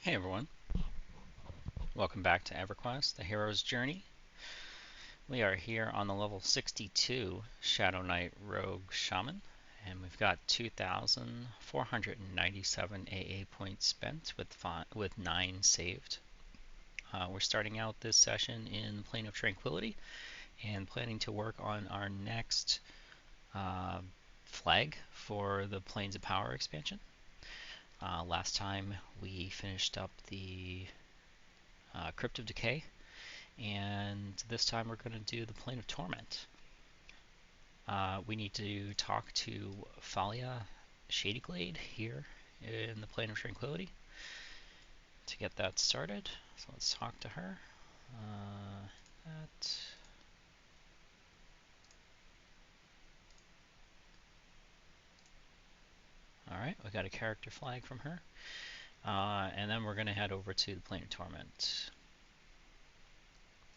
Hey everyone, welcome back to EverQuest, the hero's journey. We are here on the level 62 Shadowknight Rogue Shaman, and we've got 2,497 AA points spent with 9 saved. We're starting out this session in the Plane of Tranquility and planning to work on our next flag for the Planes of Power expansion. Last time we finished up the Crypt of Decay, and this time we're going to do the Plane of Torment. We need to talk to Thalia Shadyglade here in the Plane of Tranquility to get that started. So let's talk to her. Alright, we got a character flag from her. And then we're going to head over to the Plane of Torment.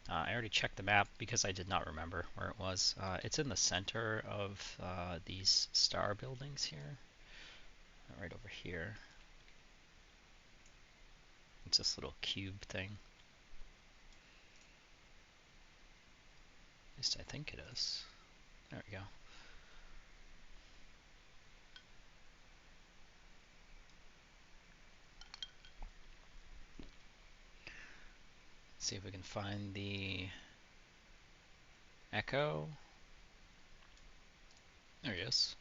I already checked the map because I did not remember where it was. It's in the center of these star buildings here. Right over here. It's this little cube thing. At least I think it is. There we go. Let's see if we can find the echo. There he is.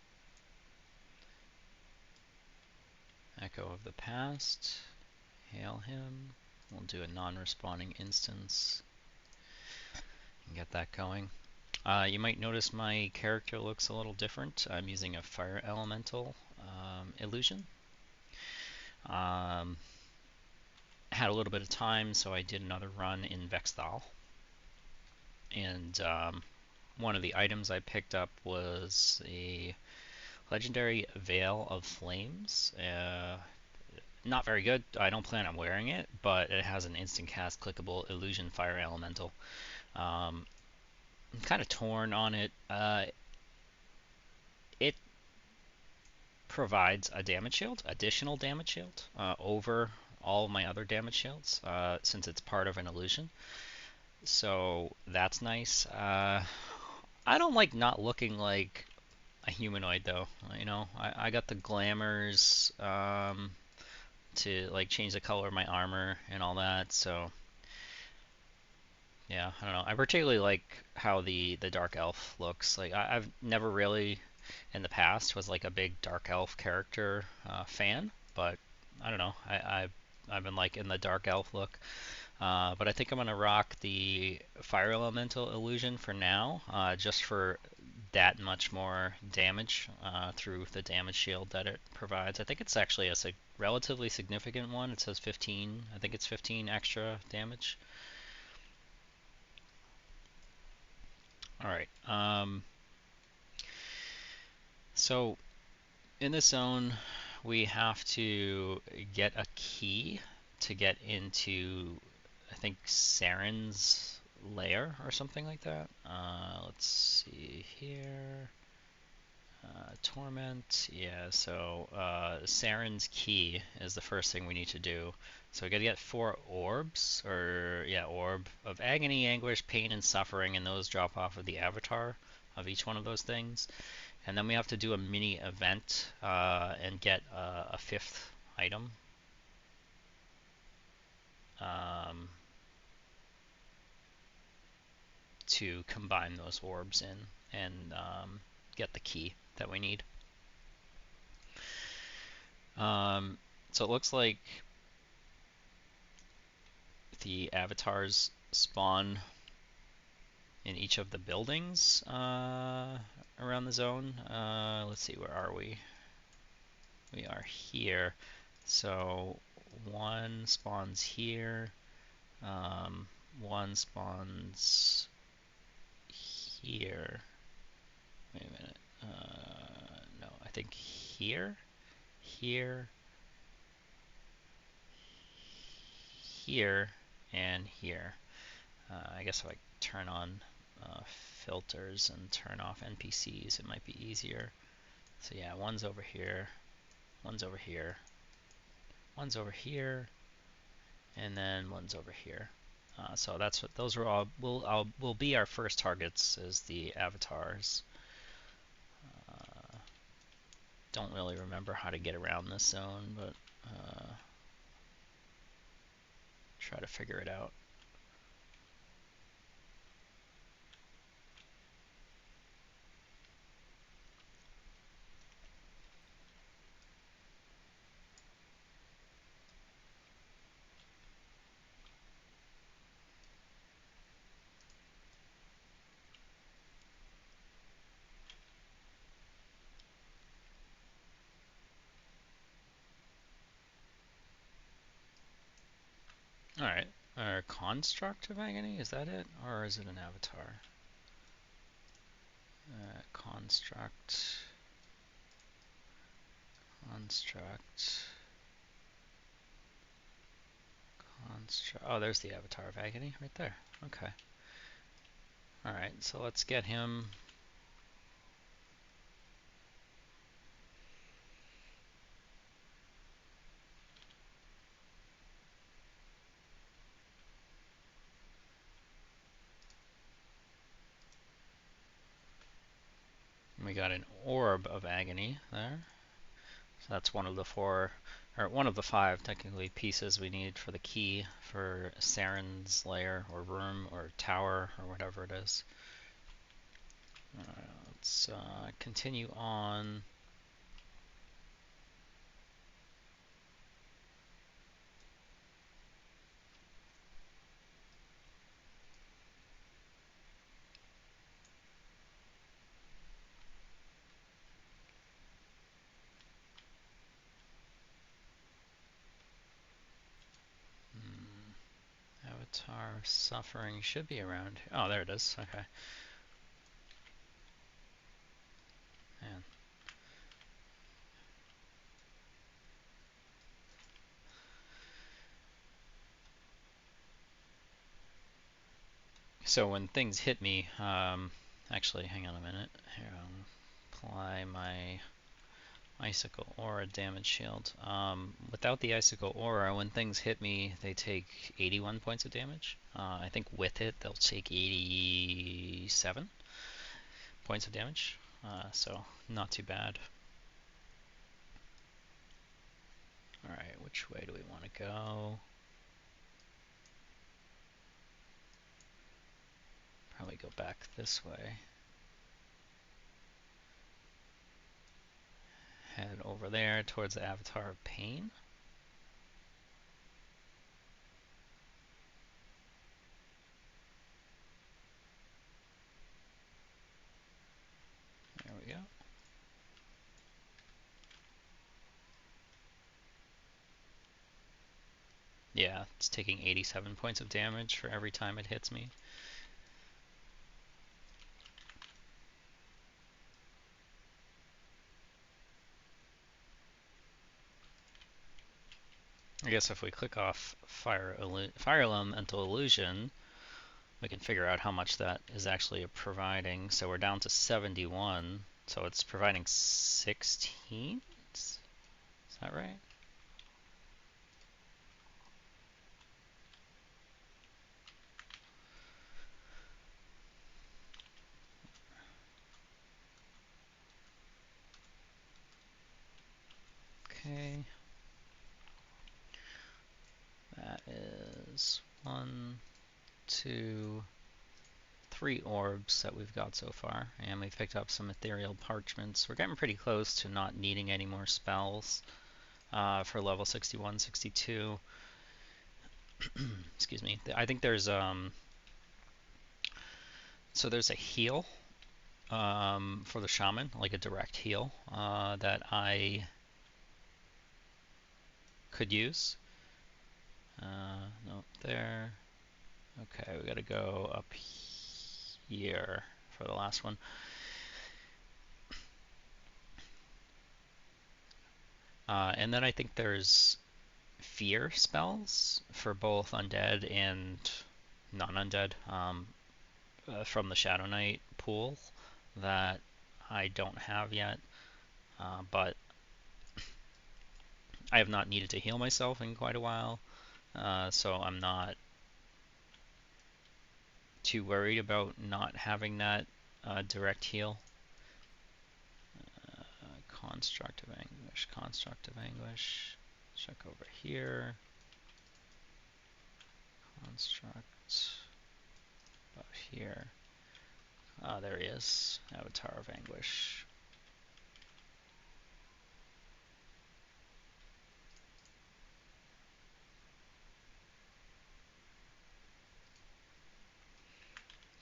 Echo of the past. Hail him. We'll do a non-responding instance and get that going. You might notice my character looks a little different. I'm using a fire elemental illusion. Had a little bit of time, so I did another run in Vexthal. And one of the items I picked up was a legendary Veil of Flames. Not very good. I don't plan on wearing it, but it has an instant cast clickable illusion fire elemental. I'm kind of torn on it. It provides a damage shield, additional damage shield, over all of my other damage shields, since it's part of an illusion. So that's nice. I don't like not looking like a humanoid though. You know, I got the glamours to like change the color of my armor and all that. So yeah, I don't know. I particularly like how the dark elf looks. Like I've never really in the past was like a big dark elf character fan, but I don't know. I've been liking the dark elf look. But I think I'm gonna rock the fire elemental illusion for now, just for that much more damage through the damage shield that it provides. I think it's actually a relatively significant one. It says 15. I think it's 15 extra damage. All right. So in this zone, we have to get a key to get into, I think, Saren's lair or something like that. Let's see here. Torment, yeah, so Saren's key is the first thing we need to do. So we gotta get 4 orbs, or yeah, orb of agony, anguish, pain, and suffering, and those drop off of the avatar of each one of those things. And then we have to do a mini event and get a 5th item. To combine those orbs in and get the key that we need. So it looks like the avatars spawn in each of the buildings around the zone. Let's see, where are we? We are here. So one spawns here. One spawns here. Wait a minute. No, I think here, here, here, and here. I guess if I turn on filters and turn off NPCs, it might be easier. So yeah, one's over here, one's over here, one's over here, and then one's over here. So that's what those are all will be our first targets as the avatars. Don't really remember how to get around this zone, but try to figure it out. Alright, our construct of agony, is that it? Or is it an avatar? Construct. Oh, there's the avatar of agony right there. Okay. Alright, so let's get him. We got an orb of agony there. So that's one of the four, or one of the five technically pieces we need for the key for Saren's lair or room or tower or whatever it is. Let's continue on. Avatar suffering should be around. Oh, there it is. Okay. Man. So when things hit me, actually, hang on a minute. Here, apply my Icicle Aura damage shield. Without the Icicle Aura, when things hit me, they take 81 points of damage. I think with it, they'll take 87 points of damage. So not too bad. Alright, which way do we want to go? Probably go back this way. Head over there towards the Avatar of Pain. There we go. Yeah, it's taking 87 points of damage for every time it hits me. I guess if we click off Fire Elemental Illusion, we can figure out how much that is actually providing. So we're down to 71, so it's providing 16? Is that right? Okay. That is 1, 2, 3 orbs that we've got so far, and we've picked up some ethereal parchments. We're getting pretty close to not needing any more spells for level 61, 62. Excuse me. I think there's so there's a heal for the Shaman, like a direct heal that I could use. Nope, there. Okay, we gotta go up here for the last one. And then I think there's fear spells for both undead and non-undead from the Shadowknight pool that I don't have yet, but I have not needed to heal myself in quite a while. so I'm not too worried about not having that direct heal. Construct of Anguish, Construct of Anguish. Check over here. Construct about here. Ah, there he is. Avatar of Anguish.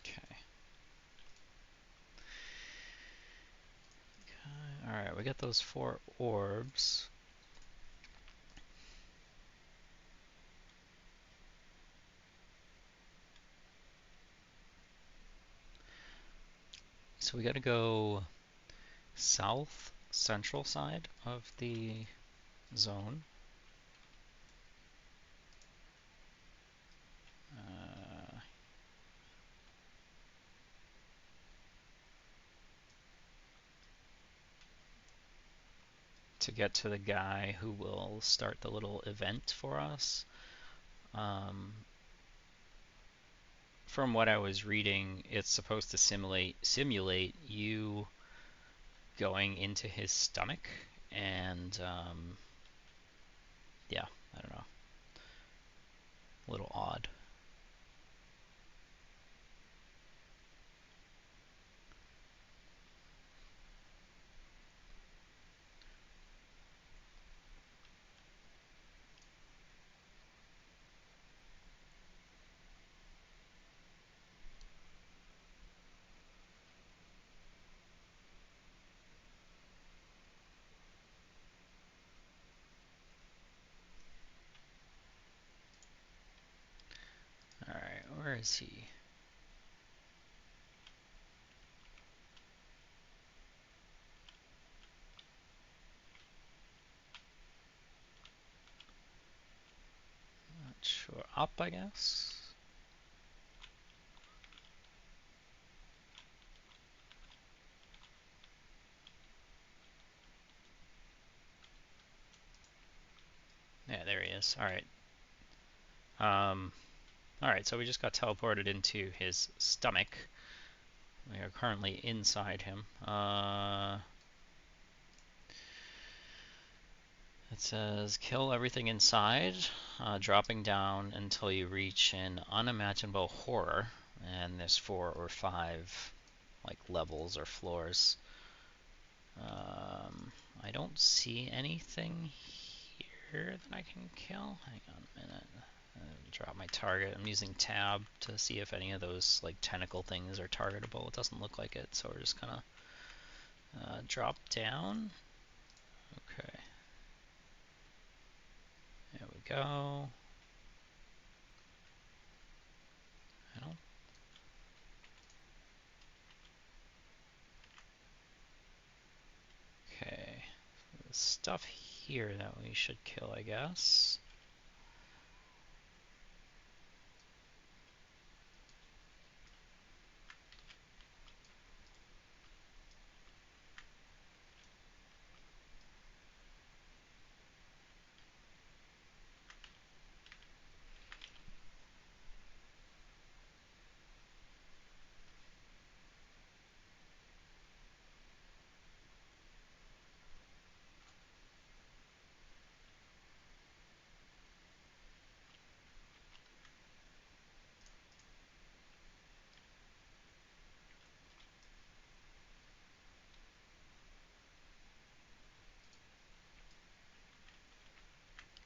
Okay. Alright, we got those 4 orbs. So we gotta go south central side of the zone. To get to the guy who will start the little event for us. From what I was reading, it's supposed to simulate you going into his stomach, and yeah, I don't know, a little odd. Alright, where is he? Not sure. Up, I guess? Yeah, there he is. Alright. Alright, so we just got teleported into his stomach. We are currently inside him. It says kill everything inside, dropping down until you reach an unimaginable horror, and there's 4 or 5 like levels or floors. I don't see anything here that I can kill. Hang on a minute. Drop my target. I'm using tab to see if any of those like tentacle things are targetable. It doesn't look like it, so we're just gonna drop down. Okay. There we go. I don't. Okay. There's stuff here that we should kill, I guess.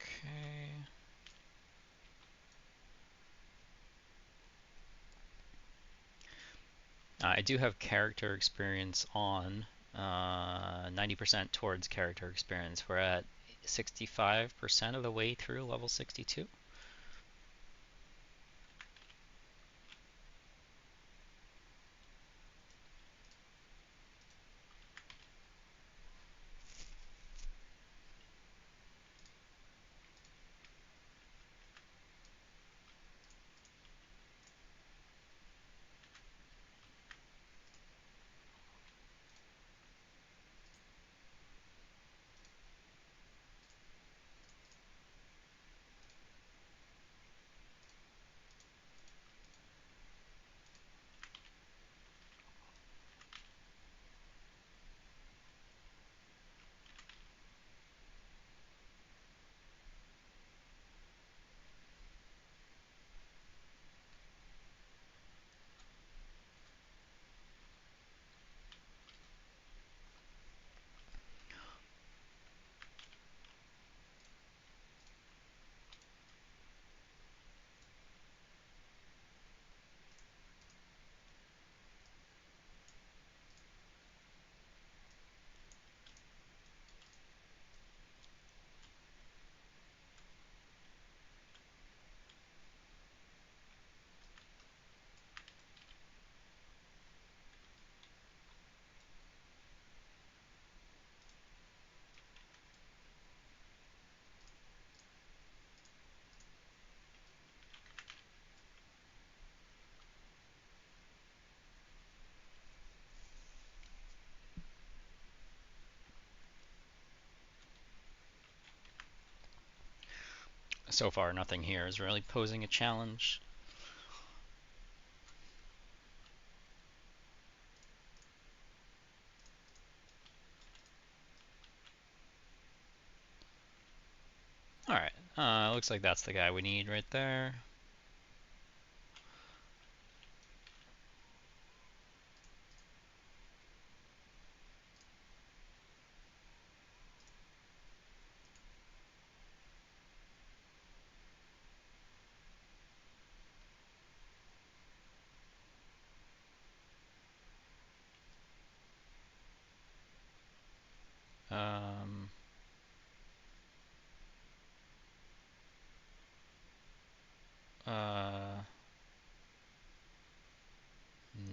Okay. I do have character experience on. 90% towards character experience. We're at 65% of the way through level 62. So far, nothing here is really posing a challenge. Alright, looks like that's the guy we need right there. Um, uh,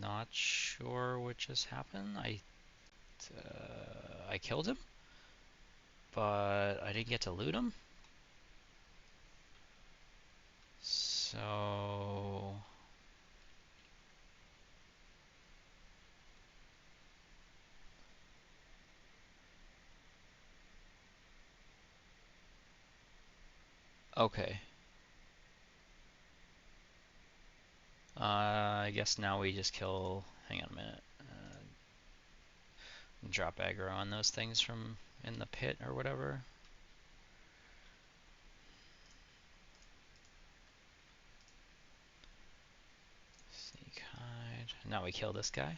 Not sure what just happened. I killed him, but I didn't get to loot him. So okay. I guess now we just kill. Hang on a minute. Drop aggro on those things from in the pit or whatever. Sneak hide. Now we kill this guy.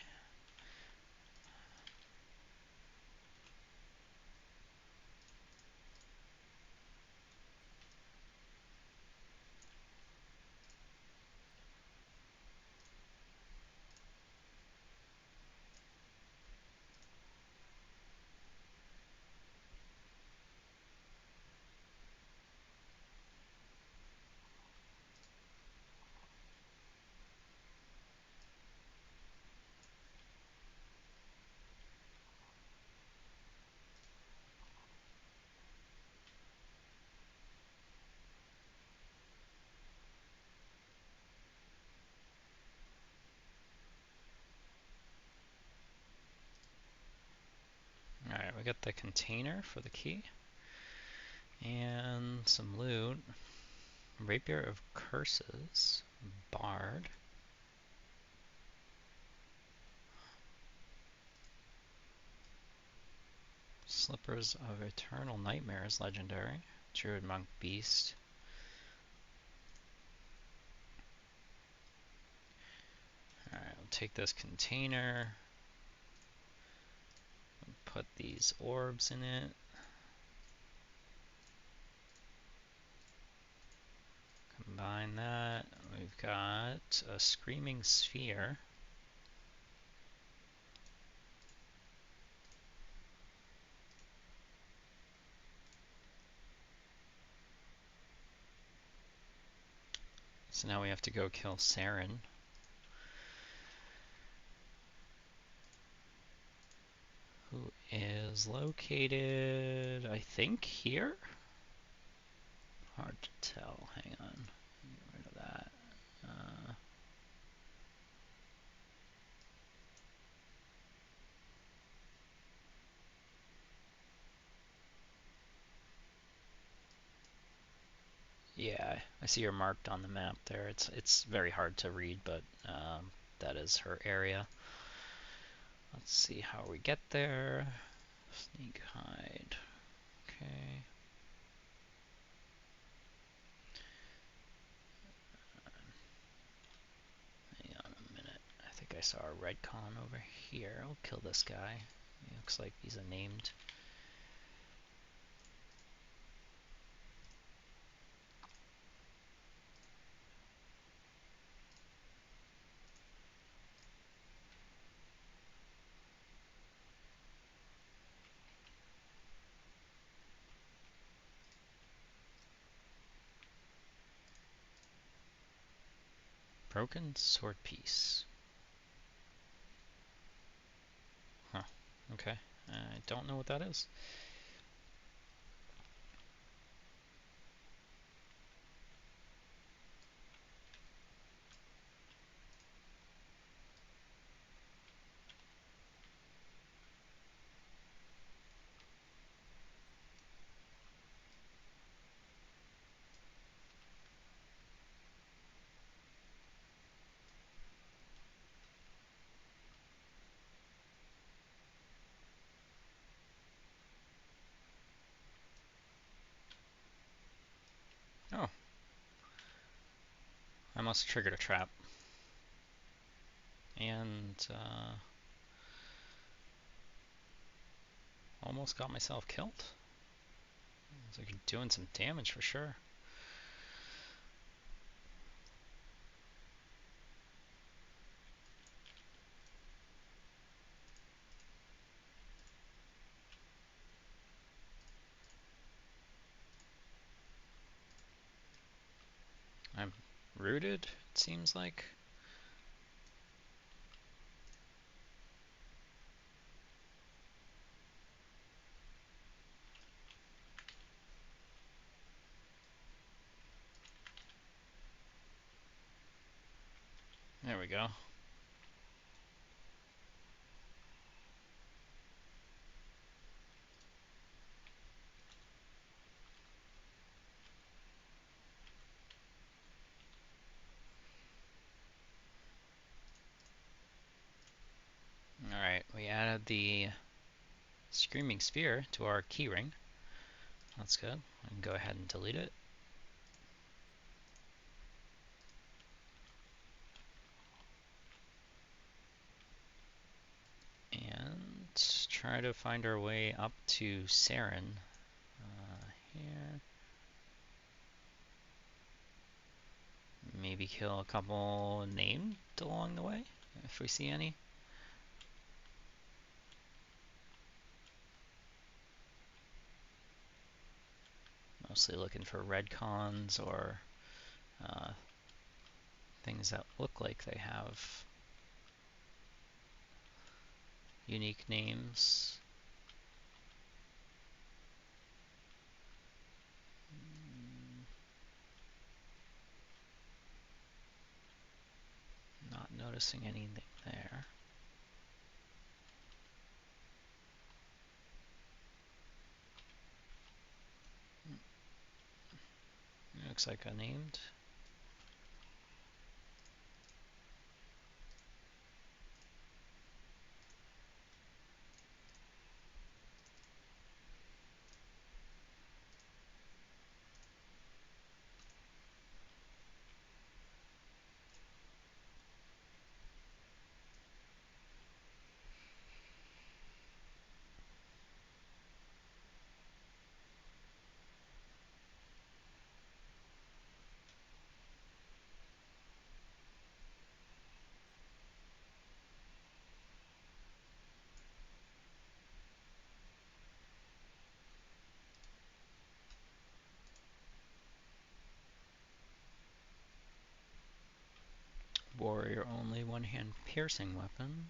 Alright, we got the container for the key. And some loot. Rapier of Curses. Bard. Slippers of Eternal Nightmares, legendary. Druid Monk Beast. Alright, we'll take this container. Put these orbs in it. Combine that. We've got a Screaming Sphere. So now we have to go kill Saren. Who is located, I think, here? Hard to tell. Hang on. Get rid of that. Yeah, I see her marked on the map there. It's very hard to read, but that is her area. Let's see how we get there. Sneak hide. Okay. Hang on a minute. I think I saw a red con over here. I'll kill this guy. He looks like he's a named. Broken sword piece. Huh. Okay. I don't know what that is. Oh, I must have triggered a trap. And almost got myself killed. It's like doing some damage for sure. I'm rooted, it seems like. There we go. Alright, we added the Screaming Sphere to our keyring. That's good. I can go ahead and delete it. And try to find our way up to Saren. Here. Maybe kill a couple named along the way, if we see any. Mostly looking for redcons or things that look like they have unique names. Not noticing anything there. Looks like a named. Warrior only, one-hand piercing weapon.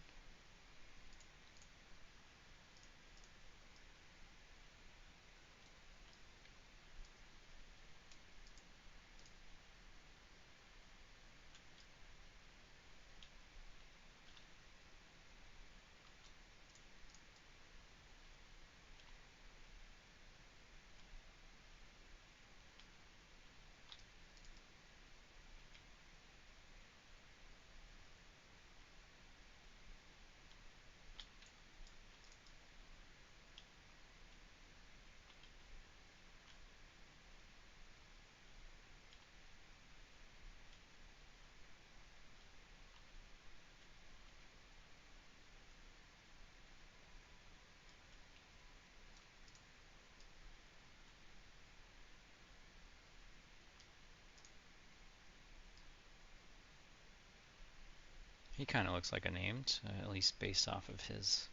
He kind of looks like a named, at least based off of his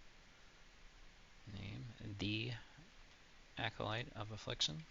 name. The Acolyte of Affliction.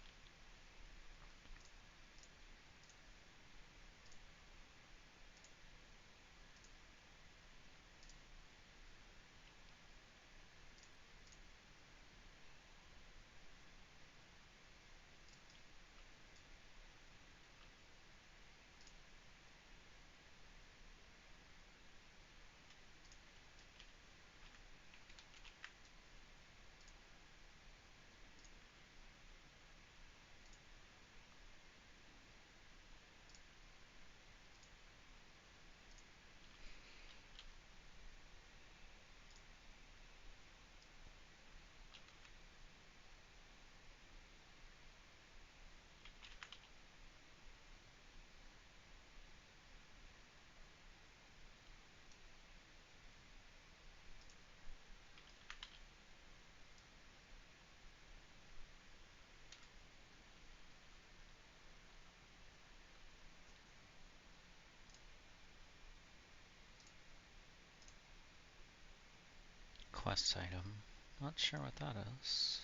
EverQuest item. Not sure what that is.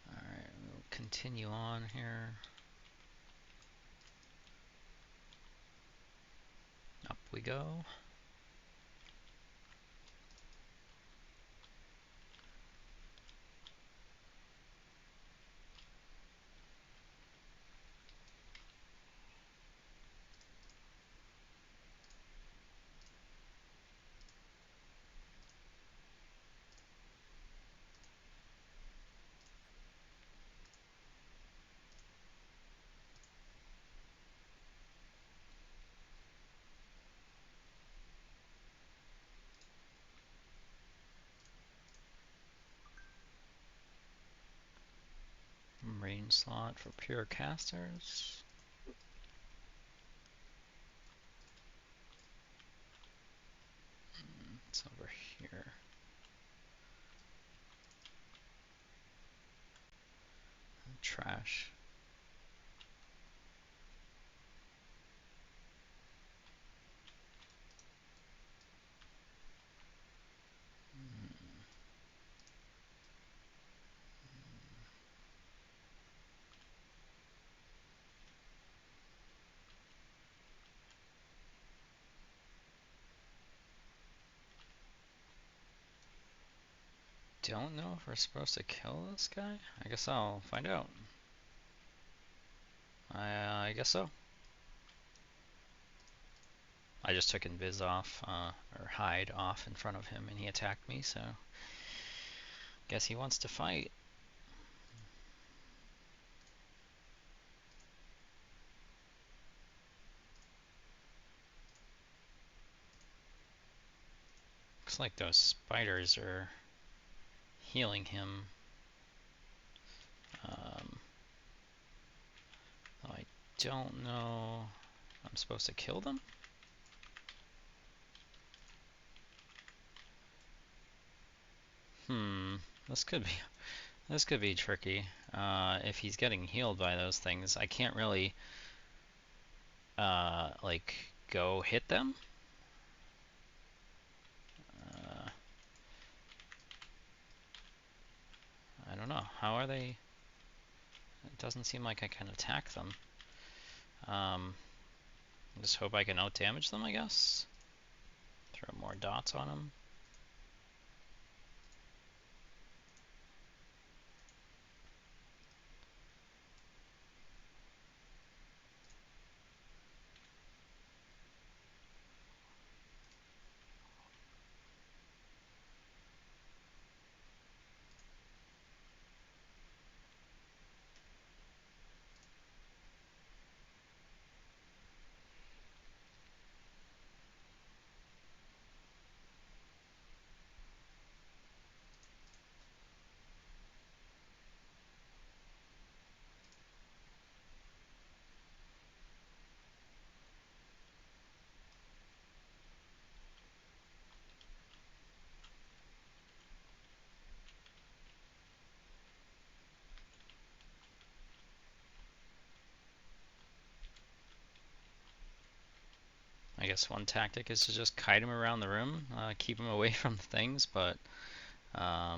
Alright, we'll continue on here. Up we go. Range slot for pure casters. It's over here. Trash. Don't know if we're supposed to kill this guy. I guess I'll find out. I guess so. I just took Invis off, or hide off in front of him, and he attacked me, so guess he wants to fight. Looks like those spiders are healing him. I don't know. I'm supposed to kill them? This could be tricky. If he's getting healed by those things, I can't really like go hit them. I don't know. How are they? It doesn't seem like I can attack them. Just hope I can out-damage them, I guess. Throw more dots on them. I guess one tactic is to just kite him around the room, keep him away from the things, but yeah,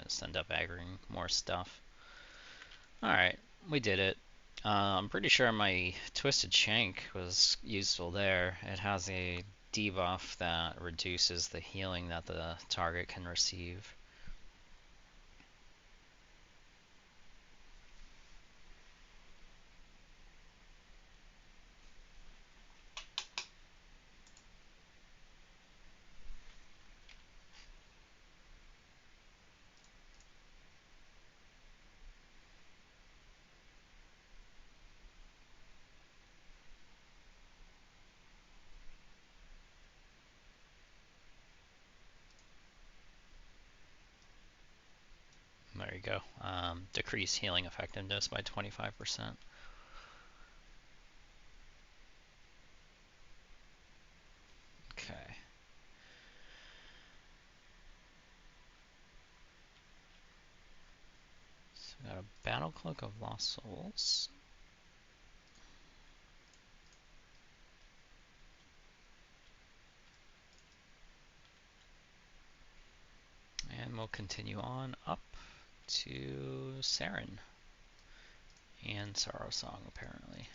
just end up aggroing more stuff. Alright, we did it. I'm pretty sure my Twisted Shank was useful there. It has a debuff that reduces the healing that the target can receive. There you go. Decrease healing effectiveness by 25%. Okay. So we got a Battle Cloak of Lost Souls. continue on up to Saren and Sorrow Song, apparently.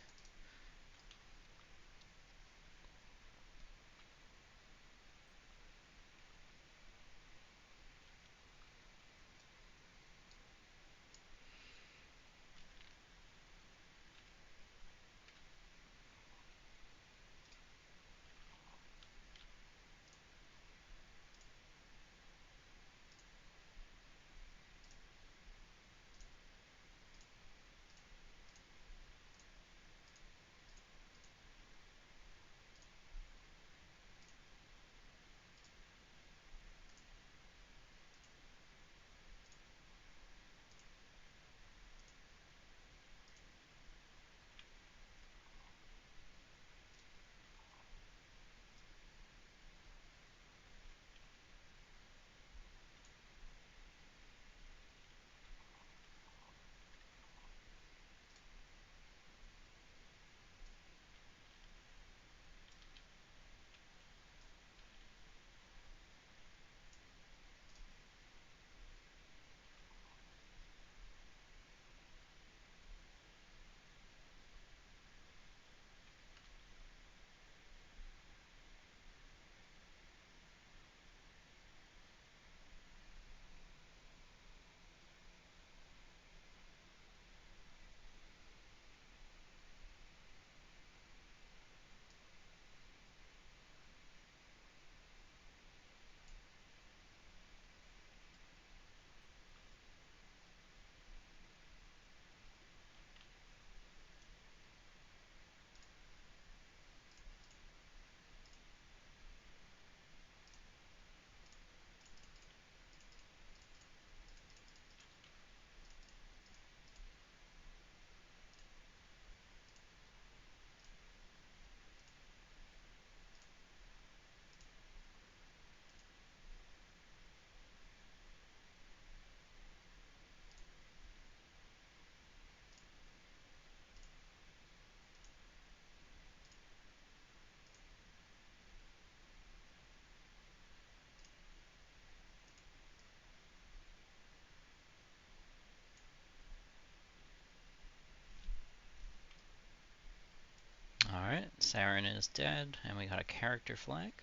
Alright, Saren is dead, and we got a character flag.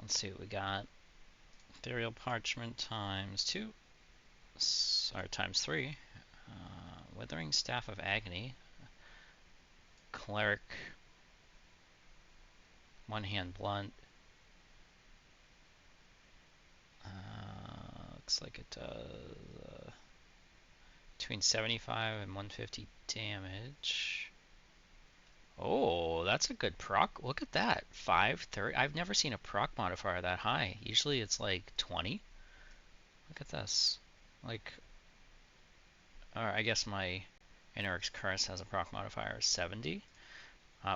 Let's see what we got. Ethereal Parchment times 2, or times 3. Withering Staff of Agony. Cleric, one hand blunt. Looks like it does between 75 and 150 damage. Oh, that's a good proc. Look at that. 530. I've never seen a proc modifier that high. Usually it's like 20. Look at this. Like, or I guess my Ineric's Curse has a proc modifier of 70,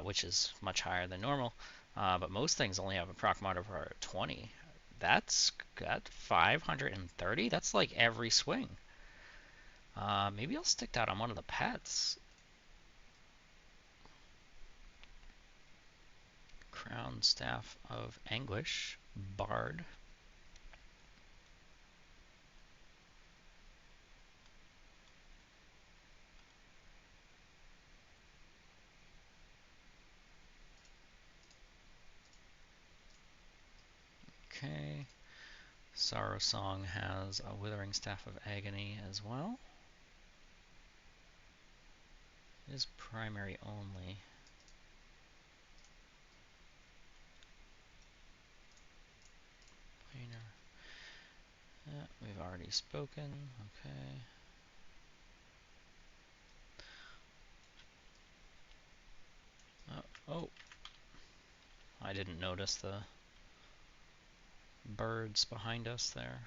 which is much higher than normal. But most things only have a proc modifier of 20. That's got 530. That's like every swing. Maybe I'll stick that on one of the pets. Crown Staff of Anguish, Bard. Okay. Sorrow Song has a Withering Staff of Agony as well. It is primary only. Yeah, we've already spoken. Okay. Oh, I didn't notice the birds behind us there.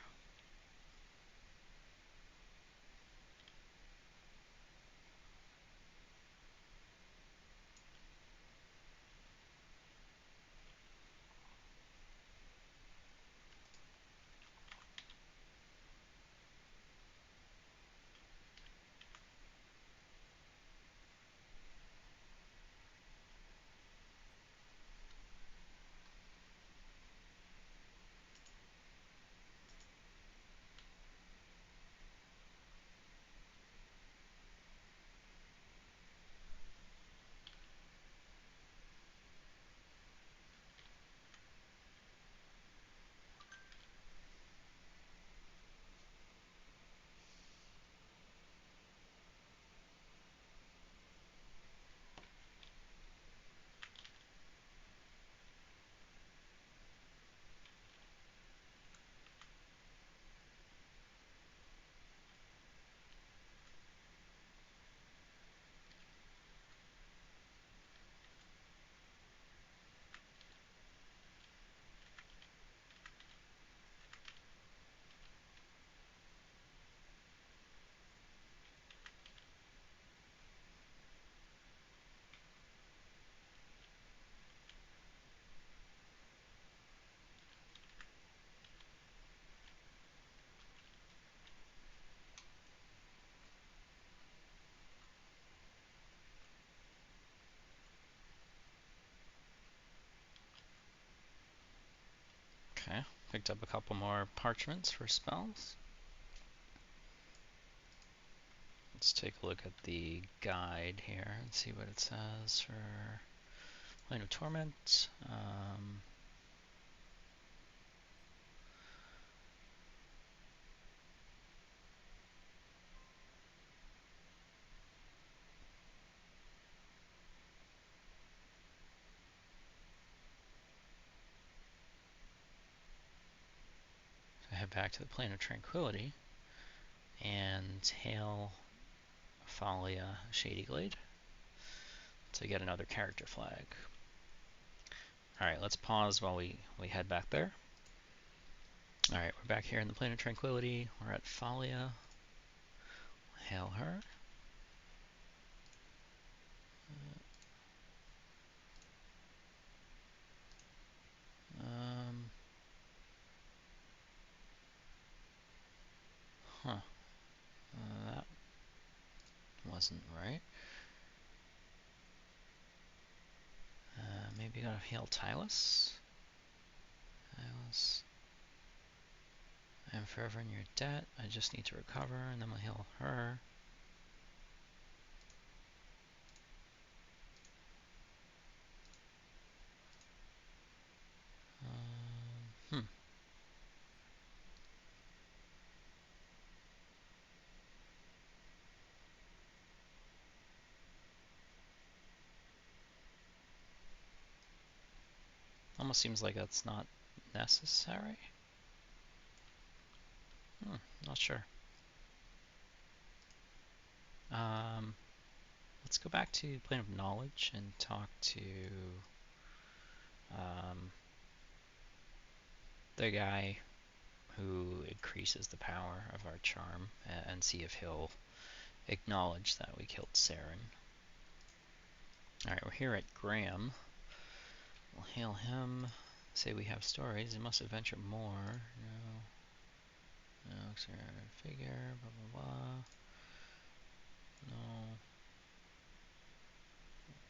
Picked up a couple more parchments for spells. Let's take a look at the guide here and see what it says for Plane of Torment. So head back to the Plane of Tranquility and hail Thalia Shadyglade to get another character flag. Alright, let's pause while we head back there. Alright, we're back here in the Plane of Tranquility. We're at Thalia. Hail her. Huh. That wasn't right. Maybe gotta heal Tylus? Tylus. I am forever in your debt. I just need to recover, and then we'll heal her. Almost seems like that's not necessary. Not sure. Let's go back to Plane of Knowledge and talk to the guy who increases the power of our charm and see if he'll acknowledge that we killed Saren. Alright, we're here at Graham. We'll hail him. Say we have stories. You must adventure more. No. Figure. Blah, blah, blah. No.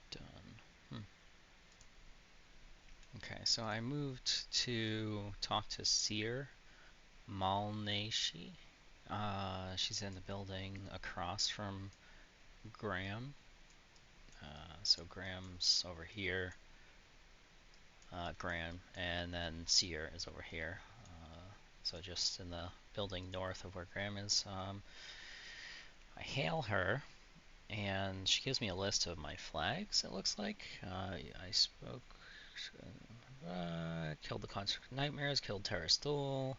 Done. Okay, so I moved to talk to Seer Malneshi. She's in the building across from Graham. So Graham's over here. Graham, and then Seer is over here. So just in the building north of where Graham is. I hail her, and she gives me a list of my flags, it looks like. I spoke, killed the Construct Nightmares, killed Terrace Duel.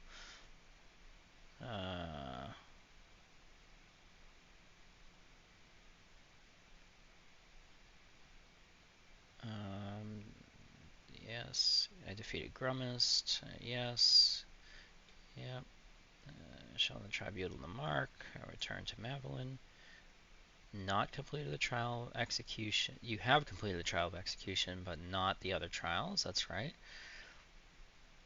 Yes, I defeated Grummist. Yes. Yep. Shown the Tribunal the Mark. I returned to Mavelin. Not completed the trial of execution. You have completed the trial of execution, but not the other trials. That's right.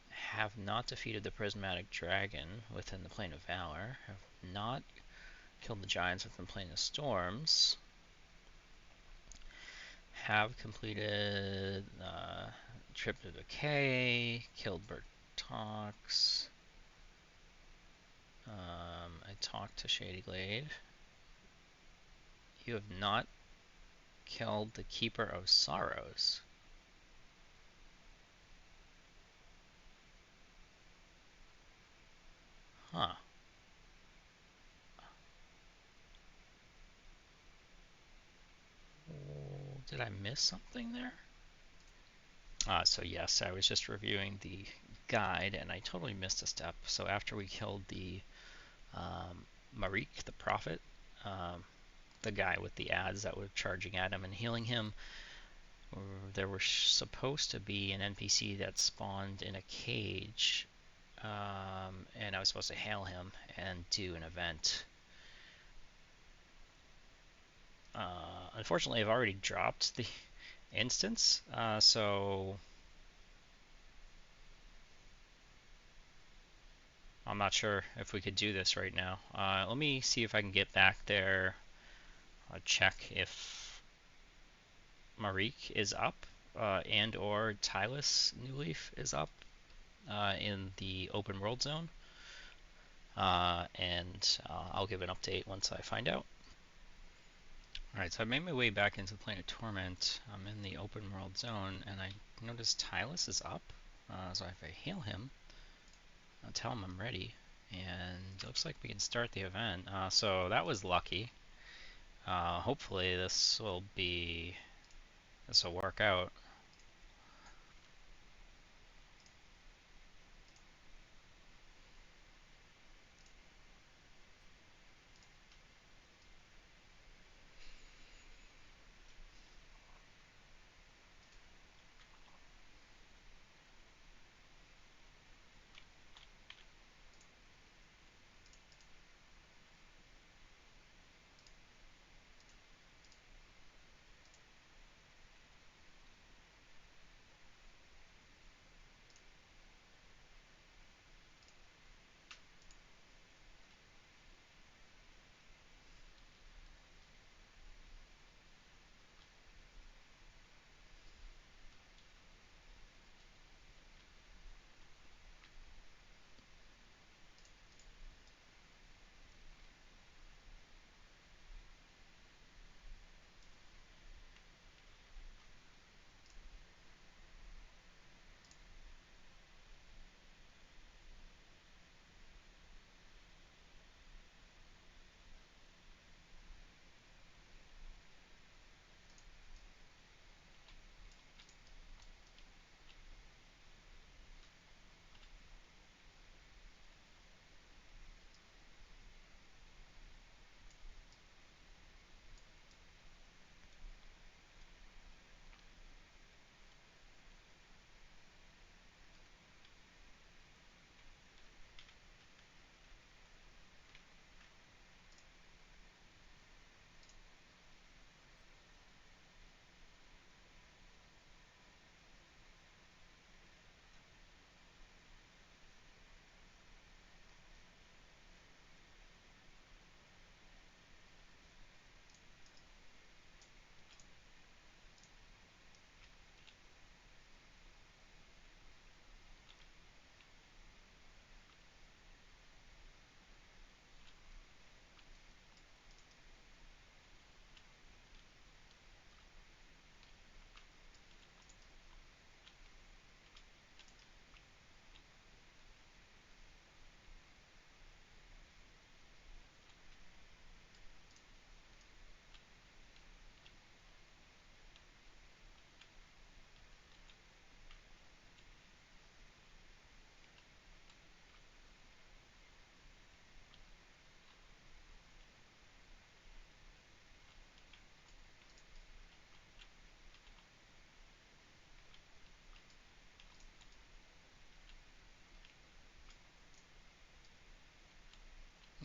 Have not defeated the prismatic dragon within the Plane of Valor. Have not killed the giants within the Plane of Storms. Have completed Trip to Decay. Killed Bertox. I talked to Shadyglade. You have not killed the Keeper of Sorrows. Huh. Did I miss something there? So yes, I was just reviewing the guide and I totally missed a step. So after we killed the Marik, the Prophet, the guy with the ads that were charging at him and healing him, there was supposed to be an NPC that spawned in a cage, and I was supposed to hail him and do an event. Unfortunately, I've already dropped the instance, so I'm not sure if we could do this right now. Let me see if I can get back there. I'll check if Marik is up and or Tylus New Leaf is up. in the open world zone, and I'll give an update once I find out. Alright, so I made my way back into Planet Torment. I'm in the open world zone, and I notice Tylus is up. So if I hail him, I'll tell him I'm ready, and it looks like we can start the event. So that was lucky. Hopefully this will work out.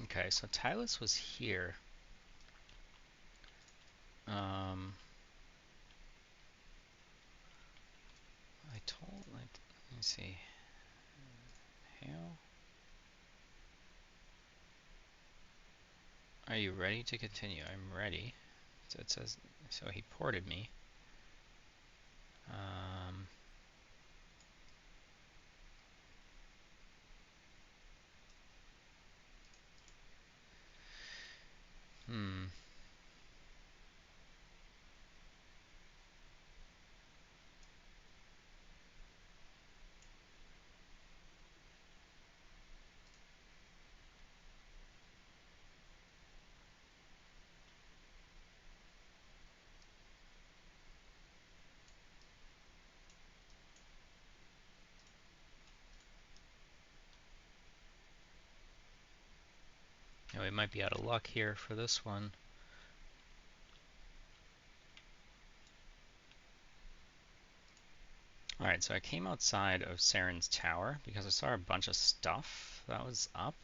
Okay, so Tylus was here. Let me see. Hail. Are you ready to continue? I'm ready. So it says, so he ported me. Um, hmm. We might be out of luck here for this one. Alright, so I came outside of Saren's tower because I saw a bunch of stuff that was up.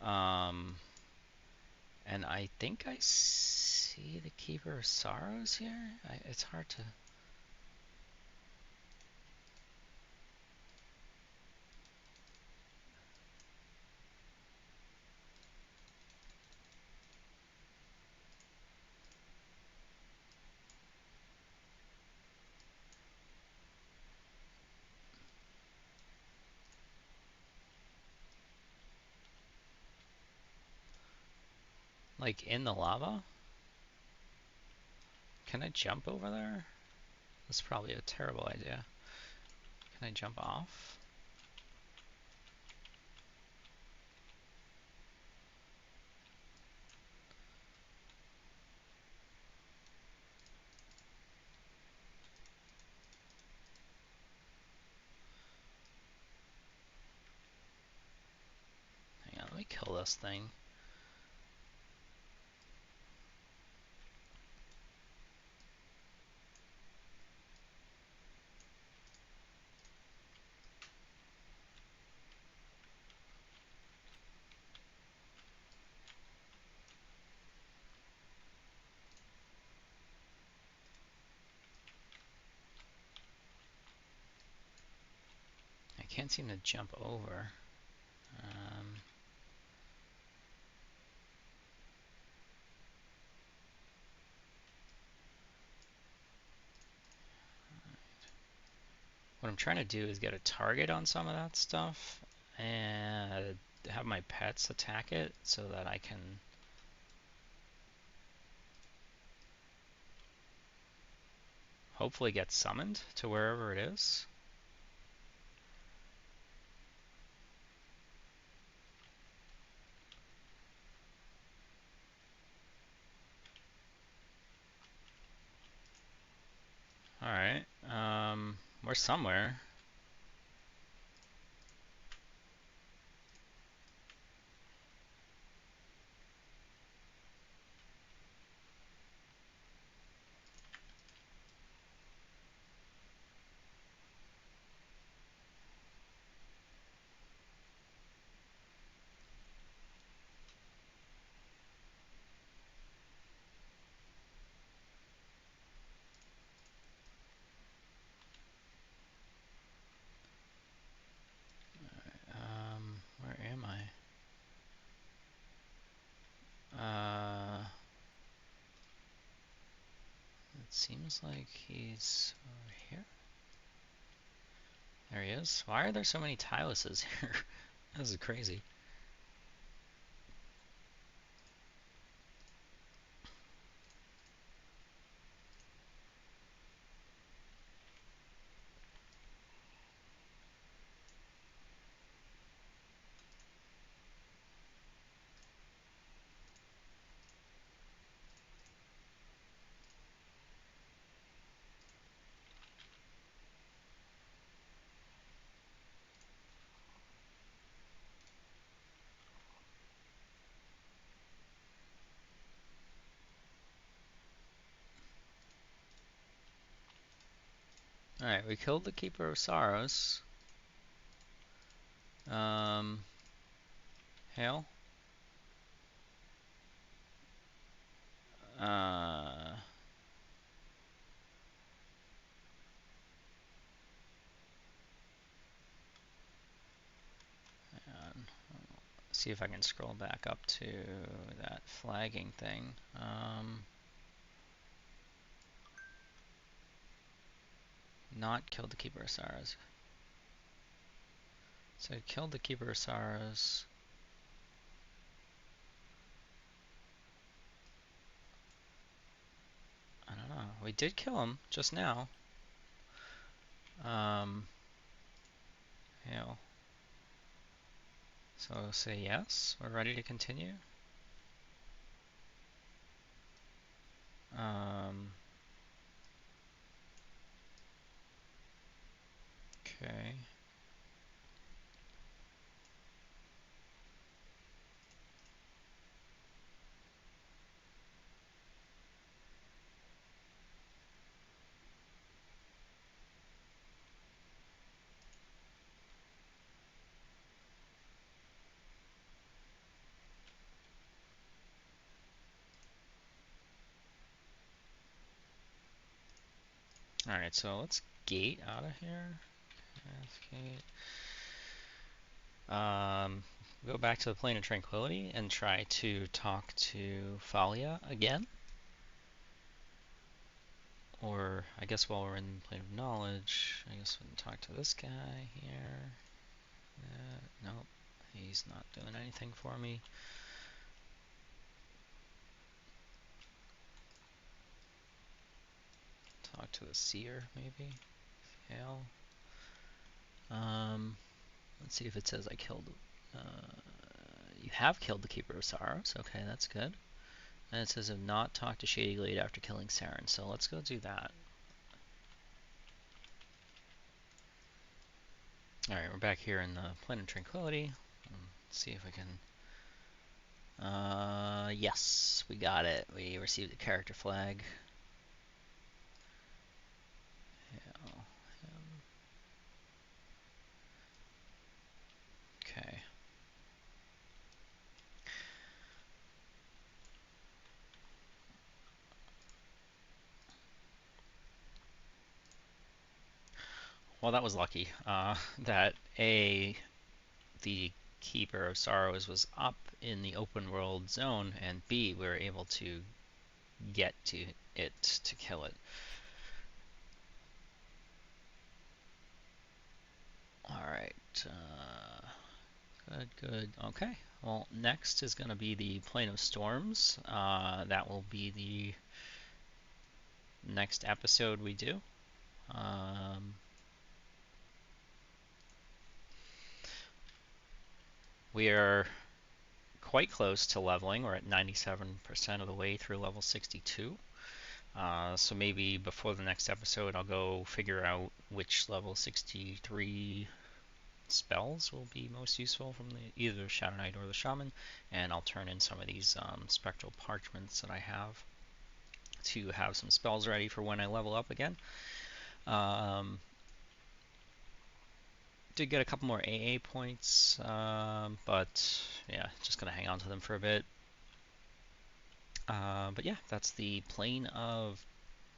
And I think I see the Keeper of Sorrows here. It's hard to... Like in the lava? Can I jump over there? That's probably a terrible idea. Can I jump off? Hang on, let me kill this thing. I can't seem to jump over. Um, what I'm trying to do is get a target on some of that stuff and have my pets attack it so that I can hopefully get summoned to wherever it is. Alright, we're somewhere. Where am I? It seems like he's over here. There he is. Why are there so many Tyluses here? This is crazy. Alright, we killed the Keeper of Sorrows. Hail. Uh, and see if I can scroll back up to that flagging thing. Not killed the Keeper of Sorrows. So I killed the Keeper of Sorrows. I don't know. We did kill him just now. Hail. So say yes. We're ready to continue. Okay. Alright, so let's gate out of here. Gate. Go back to the Plane of Tranquility and try to talk to Thalia again. Or, I guess while we're in Plane of Knowledge, I guess we can talk to this guy here. Nope, he's not doing anything for me. Talk to the seer, maybe. Hail. Let's see if it says I killed. Uh, you have killed the Keeper of Sorrows. Okay, that's good. And it says have not talked to Shady Glade after killing Saren. So let's go do that. All right, we're back here in the Plane of Tranquility. Let's see if I can. Yes, we got it. We received a character flag. Okay. Well, that was lucky. That the Keeper of Sorrows was up in the open world zone, and B, we were able to get to it to kill it. Alright, good, good. Okay, well, next is going to be the Plane of Storms. That will be the next episode we do. We are quite close to leveling. We're at 97% of the way through level 62. So maybe before the next episode, I'll go figure out which level 63 spells will be most useful from either the Shadowknight or the Shaman, and I'll turn in some of these spectral parchments that I have to have some spells ready for when I level up again. Did get a couple more AA points, but yeah, just gonna hang on to them for a bit. But yeah, that's the Plane of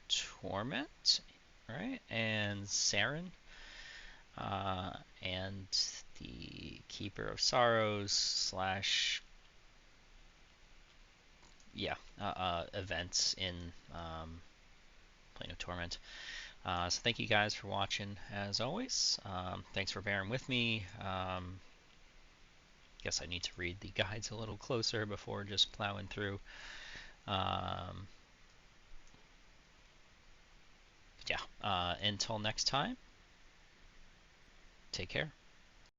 Torment, right? And Saren, and the Keeper of Sorrows slash events in Plane of Torment. So thank you guys for watching as always. Thanks for bearing with me. Guess I need to read the guides a little closer before just plowing through. Yeah, until next time, take care.